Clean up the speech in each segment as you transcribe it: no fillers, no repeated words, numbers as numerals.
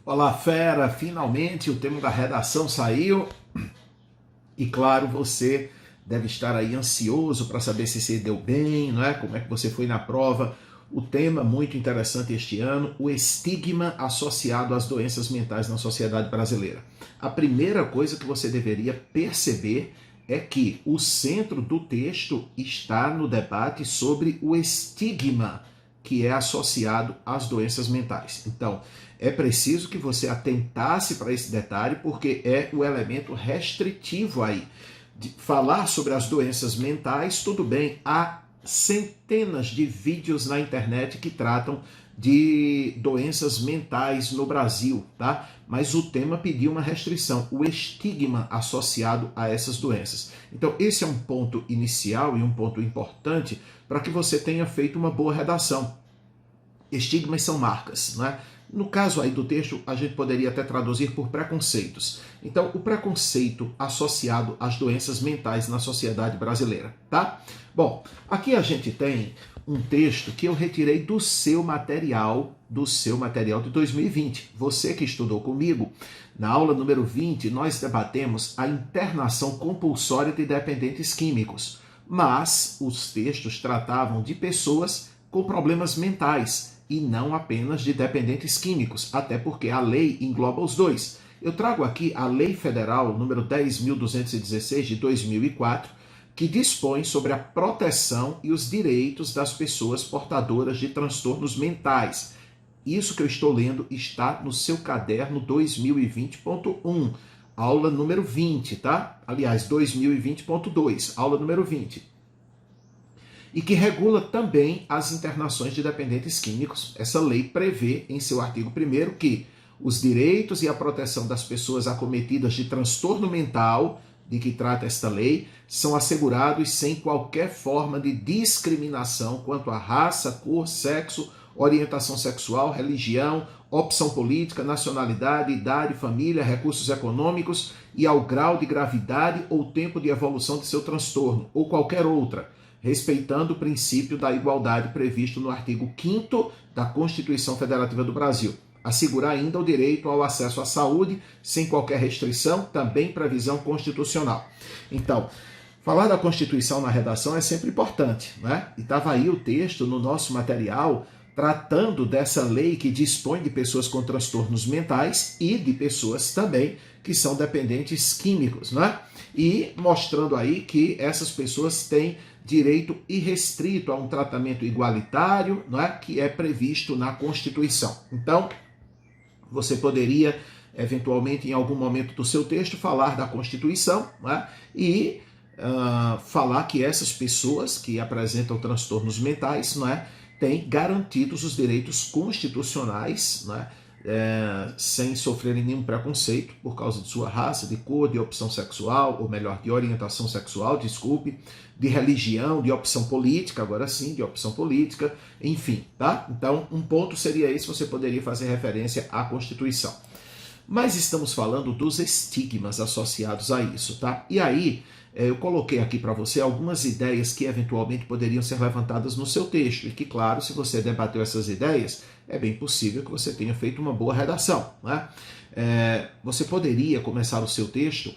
Olá, fera! Finalmente o tema da redação saiu e, claro, você deve estar aí ansioso para saber se você deu bem, não é? Como é que você foi na prova. O tema muito interessante este ano, o estigma associado às doenças mentais na sociedade brasileira. A primeira coisa que você deveria perceber é que o centro do texto está no debate sobre o estigma que é associado às doenças mentais. Então, é preciso que você atentasse para esse detalhe, porque é o elemento restritivo aí. De falar sobre as doenças mentais, tudo bem, há centenas de vídeos na internet que tratam de doenças mentais no Brasil, tá? Mas o tema pediu uma restrição, o estigma associado a essas doenças. Então, esse é um ponto inicial e um ponto importante para que você tenha feito uma boa redação. Estigmas são marcas, né? No caso aí do texto, a gente poderia até traduzir por preconceitos. Então, o preconceito associado às doenças mentais na sociedade brasileira, tá? Bom, aqui a gente tem um texto que eu retirei do seu material de 2020. Você que estudou comigo, na aula número 20, nós debatemos a internação compulsória de dependentes químicos, mas os textos tratavam de pessoas com problemas mentais, e não apenas de dependentes químicos, até porque a lei engloba os dois. Eu trago aqui a Lei Federal número 10.216 de 2004, que dispõe sobre a proteção e os direitos das pessoas portadoras de transtornos mentais. Isso que eu estou lendo está no seu caderno 2020.1, aula número 20, tá? Aliás, 2020.2, aula número 20. E que regula também as internações de dependentes químicos. Essa lei prevê, em seu artigo 1º, que os direitos e a proteção das pessoas acometidas de transtorno mental, de que trata esta lei, são assegurados sem qualquer forma de discriminação quanto à raça, cor, sexo, orientação sexual, religião, opção política, nacionalidade, idade, família, recursos econômicos e ao grau de gravidade ou tempo de evolução de seu transtorno, ou qualquer outra, respeitando o princípio da igualdade previsto no artigo 5º da Constituição Federativa do Brasil. Assegurar ainda o direito ao acesso à saúde, sem qualquer restrição, também previsão constitucional. Então, falar da Constituição na redação é sempre importante, né? E estava aí o texto no nosso material tratando dessa lei que dispõe de pessoas com transtornos mentais e de pessoas também que são dependentes químicos, né? E mostrando aí que essas pessoas têm direito irrestrito a um tratamento igualitário, não é? Que é previsto na Constituição. Então, você poderia, eventualmente, em algum momento do seu texto, falar da Constituição, não é? E falar que essas pessoas que apresentam transtornos mentais, não é, têm garantidos os direitos constitucionais, não é? Sem sofrerem nenhum preconceito por causa de sua raça, de cor, de opção sexual, ou melhor, de orientação sexual, desculpe, de religião, de opção política, agora sim, de opção política, enfim, tá? Então, um ponto seria esse, você poderia fazer referência à Constituição. Mas estamos falando dos estigmas associados a isso, tá? E aí, eu coloquei aqui para você algumas ideias que eventualmente poderiam ser levantadas no seu texto, e que, claro, se você debateu essas ideias, é bem possível que você tenha feito uma boa redação, né? Você poderia começar o seu texto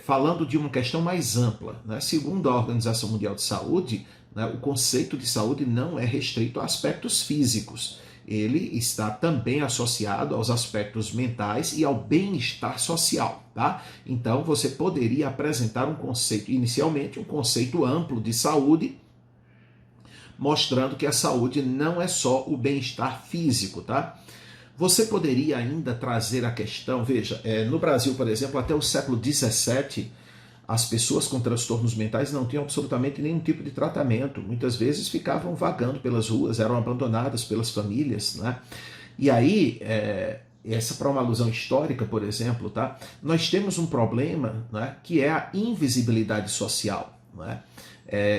falando de uma questão mais ampla, né? Segundo a Organização Mundial de Saúde, né, o conceito de saúde não é restrito a aspectos físicos. Ele está também associado aos aspectos mentais e ao bem-estar social, tá? Então, você poderia apresentar um conceito, inicialmente, um conceito amplo de saúde, mostrando que a saúde não é só o bem-estar físico, tá? Você poderia ainda trazer a questão, veja, no Brasil, por exemplo, até o século XVII, as pessoas com transtornos mentais não tinham absolutamente nenhum tipo de tratamento. Muitas vezes ficavam vagando pelas ruas, eram abandonadas pelas famílias, né? E aí, essa para uma alusão histórica, por exemplo, tá? Nós temos um problema, né, que é a invisibilidade social, né?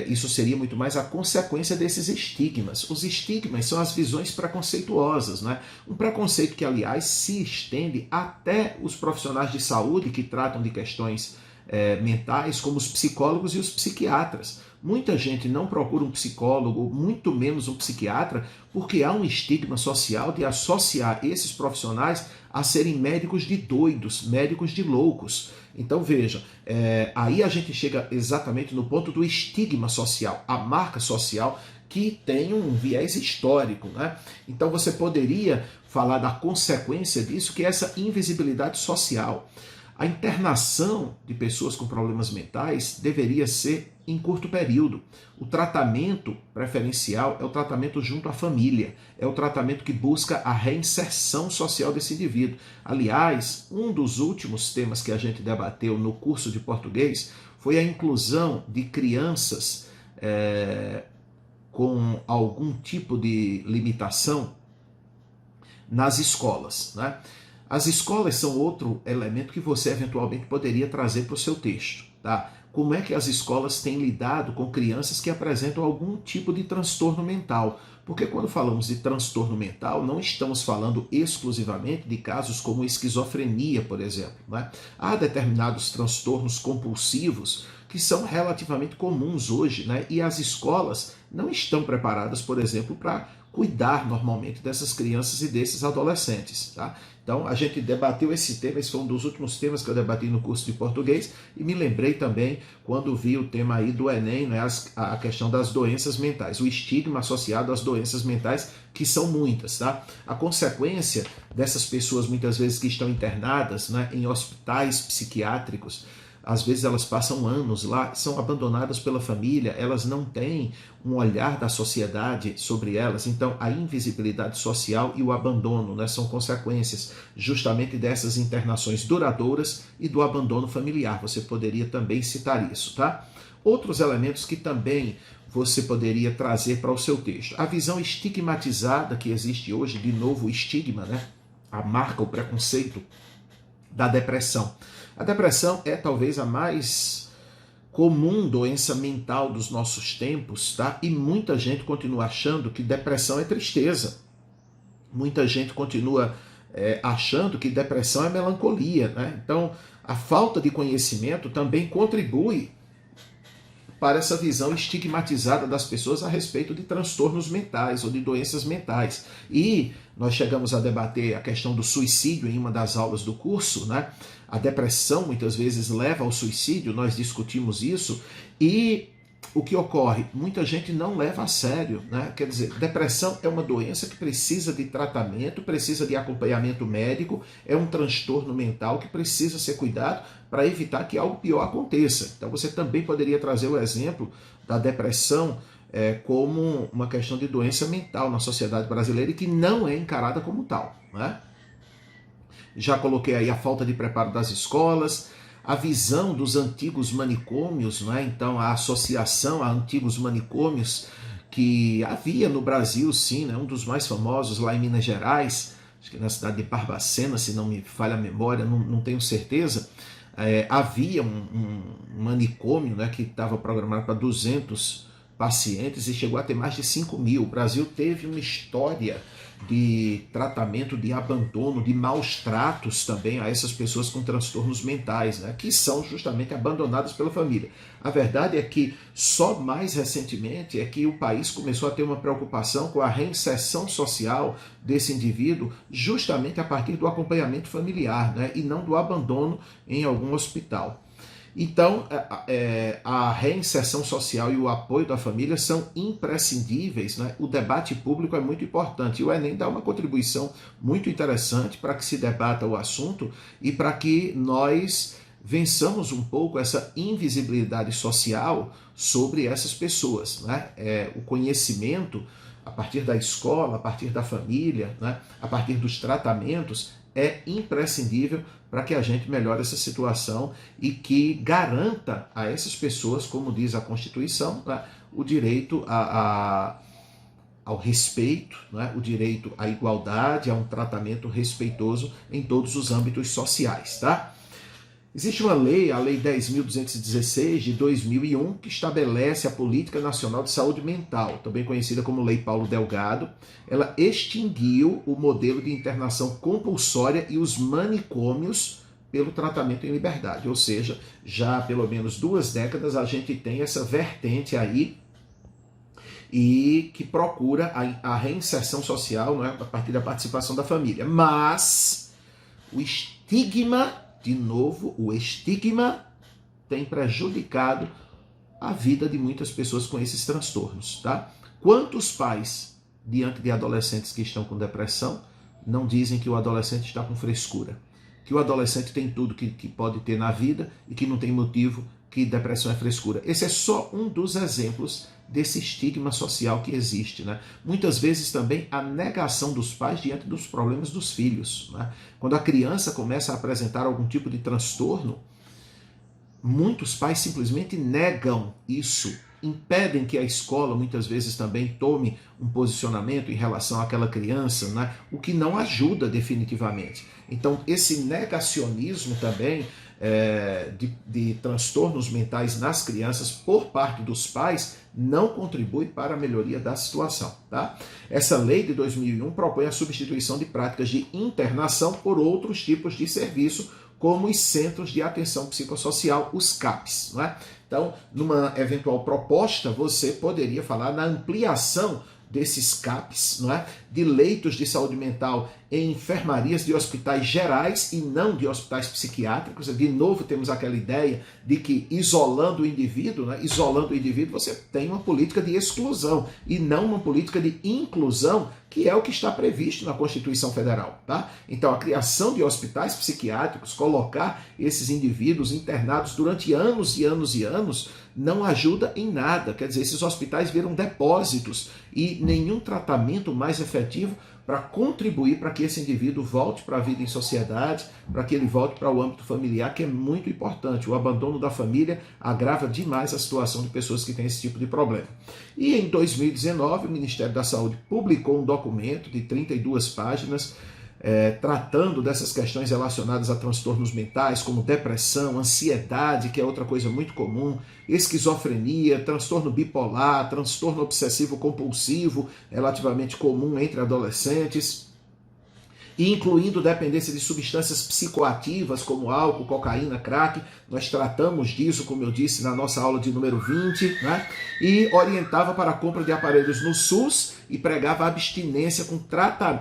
Isso seria muito mais a consequência desses estigmas. Os estigmas são as visões preconceituosas, né? Um preconceito que, aliás, se estende até os profissionais de saúde que tratam de questões mentais, como os psicólogos e os psiquiatras. Muita gente não procura um psicólogo, muito menos um psiquiatra, porque há um estigma social de associar esses profissionais a serem médicos de doidos, médicos de loucos. Então veja, aí a gente chega exatamente no ponto do estigma social, a marca social que tem um viés histórico, né? Então você poderia falar da consequência disso, que é essa invisibilidade social. A internação de pessoas com problemas mentais deveria ser em curto período. O tratamento preferencial é o tratamento junto à família, é o tratamento que busca a reinserção social desse indivíduo. Aliás, um dos últimos temas que a gente debateu no curso de português foi a inclusão de crianças com algum tipo de limitação nas escolas, né? As escolas são outro elemento que você eventualmente poderia trazer para o seu texto, tá? Como é que as escolas têm lidado com crianças que apresentam algum tipo de transtorno mental? Porque quando falamos de transtorno mental, não estamos falando exclusivamente de casos como esquizofrenia, por exemplo, né? Há determinados transtornos compulsivos que são relativamente comuns hoje, né? E as escolas não estão preparadas, por exemplo, para cuidar normalmente dessas crianças e desses adolescentes, tá? Então, a gente debateu esse tema, esse foi um dos últimos temas que eu debati no curso de português, e me lembrei também quando vi o tema aí do Enem, né, a questão das doenças mentais, o estigma associado às doenças mentais, que são muitas, tá? A consequência dessas pessoas, muitas vezes, que estão internadas, né, em hospitais psiquiátricos, às vezes elas passam anos lá, são abandonadas pela família, elas não têm um olhar da sociedade sobre elas. Então, a invisibilidade social e o abandono, né, são consequências justamente dessas internações duradouras e do abandono familiar. Você poderia também citar isso, tá? Outros elementos que também você poderia trazer para o seu texto. A visão estigmatizada que existe hoje, de novo o estigma, né, a marca, o preconceito da depressão. A depressão é talvez a mais comum doença mental dos nossos tempos, tá? E muita gente continua achando que depressão é tristeza. Muita gente continua achando que depressão é melancolia, né? Então, a falta de conhecimento também contribui para essa visão estigmatizada das pessoas a respeito de transtornos mentais ou de doenças mentais. E nós chegamos a debater a questão do suicídio em uma das aulas do curso, né? A depressão muitas vezes leva ao suicídio, nós discutimos isso, e o que ocorre? Muita gente não leva a sério, né? Quer dizer, depressão é uma doença que precisa de tratamento, precisa de acompanhamento médico, é um transtorno mental que precisa ser cuidado para evitar que algo pior aconteça. Então você também poderia trazer o exemplo da depressão como uma questão de doença mental na sociedade brasileira e que não é encarada como tal, né? Já coloquei aí a falta de preparo das escolas, a visão dos antigos manicômios, né? Então a associação a antigos manicômios que havia no Brasil, sim, né? Um dos mais famosos lá em Minas Gerais, acho que na cidade de Barbacena, se não me falha a memória, não tenho certeza, havia um manicômio, né, que estava programado para 200 pacientes e chegou a ter mais de 5.000. O Brasil teve uma história de tratamento de abandono, de maus tratos também a essas pessoas com transtornos mentais, né, que são justamente abandonadas pela família. A verdade é que só mais recentemente é que o país começou a ter uma preocupação com a reinserção social desse indivíduo justamente a partir do acompanhamento familiar, né, e não do abandono em algum hospital. Então, a reinserção social e o apoio da família são imprescindíveis, né? O debate público é muito importante. E o Enem dá uma contribuição muito interessante para que se debata o assunto e para que nós vençamos um pouco essa invisibilidade social sobre essas pessoas, né? O conhecimento, a partir da escola, a partir da família, né? A partir dos tratamentos, é imprescindível para que a gente melhore essa situação e que garanta a essas pessoas, como diz a Constituição, né, o direito ao respeito, né, o direito à igualdade, a um tratamento respeitoso em todos os âmbitos sociais, tá? Existe uma lei, a Lei 10.216 de 2001, que estabelece a Política Nacional de Saúde Mental, também conhecida como Lei Paulo Delgado. Ela extinguiu o modelo de internação compulsória e os manicômios pelo tratamento em liberdade, ou seja, já há pelo menos 2 décadas a gente tem essa vertente aí e que procura a reinserção social, não é, a partir da participação da família. Mas o estigma, de novo, o estigma tem prejudicado a vida de muitas pessoas com esses transtornos, tá? Quantos pais, diante de adolescentes que estão com depressão, não dizem que o adolescente está com frescura, que o adolescente tem tudo que pode ter na vida e que não tem motivo, que depressão é frescura. Esse é só um dos exemplos desse estigma social que existe, né? Muitas vezes também a negação dos pais diante dos problemas dos filhos, né? Quando a criança começa a apresentar algum tipo de transtorno, muitos pais simplesmente negam isso, impedem que a escola muitas vezes também tome um posicionamento em relação àquela criança, né? O que não ajuda definitivamente. Então esse negacionismo também de transtornos mentais nas crianças por parte dos pais não contribui para a melhoria da situação, tá? Essa lei de 2001 propõe a substituição de práticas de internação por outros tipos de serviço, como os Centros de Atenção Psicossocial, os CAPs, não é? Então, numa eventual proposta, você poderia falar na ampliação desses CAPs, não é? De leitos de saúde mental em enfermarias de hospitais gerais e não de hospitais psiquiátricos. De novo, temos aquela ideia de que isolando o indivíduo, né? Isolando o indivíduo, você tem uma política de exclusão e não uma política de inclusão, que é o que está previsto na Constituição Federal, tá? Então, a criação de hospitais psiquiátricos, colocar esses indivíduos internados durante anos e anos e anos, não ajuda em nada. Quer dizer, esses hospitais viram depósitos e nenhum tratamento mais efetivo para contribuir para que esse indivíduo volte para a vida em sociedade, para que ele volte para o âmbito familiar, que é muito importante. O abandono da família agrava demais a situação de pessoas que têm esse tipo de problema. E em 2019, o Ministério da Saúde publicou um documento de 32 páginas, tratando dessas questões relacionadas a transtornos mentais, como depressão, ansiedade, que é outra coisa muito comum, esquizofrenia, transtorno bipolar, transtorno obsessivo-compulsivo, relativamente comum entre adolescentes, e incluindo dependência de substâncias psicoativas como álcool, cocaína, crack. Nós tratamos disso, como eu disse, na nossa aula de número 20, né? E orientava para a compra de aparelhos no SUS e pregava abstinência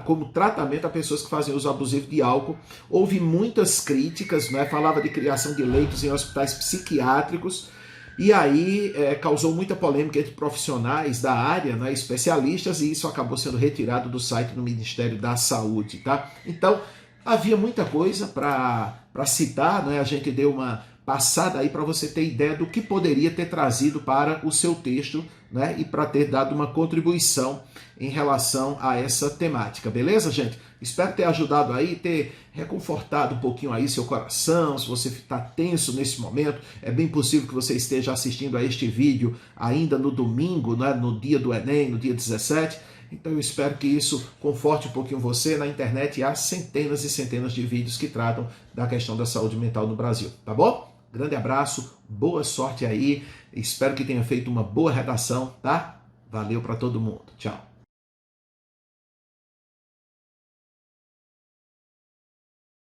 como tratamento a pessoas que fazem uso abusivo de álcool. Houve muitas críticas, né? Falava de criação de leitos em hospitais psiquiátricos. E aí causou muita polêmica entre profissionais da área, né, especialistas, e isso acabou sendo retirado do site do Ministério da Saúde, tá? Então, havia muita coisa para citar, né? A gente deu uma passada aí para você ter ideia do que poderia ter trazido para o seu texto, né? E para ter dado uma contribuição em relação a essa temática, beleza, gente? Espero ter ajudado aí, ter reconfortado um pouquinho aí seu coração. Se você está tenso nesse momento, é bem possível que você esteja assistindo a este vídeo ainda no domingo, né, no dia do Enem, no dia 17. Então eu espero que isso conforte um pouquinho você. Na internet há centenas e centenas de vídeos que tratam da questão da saúde mental no Brasil, tá bom? Grande abraço, boa sorte aí. Espero que tenha feito uma boa redação, tá? Valeu para todo mundo. Tchau.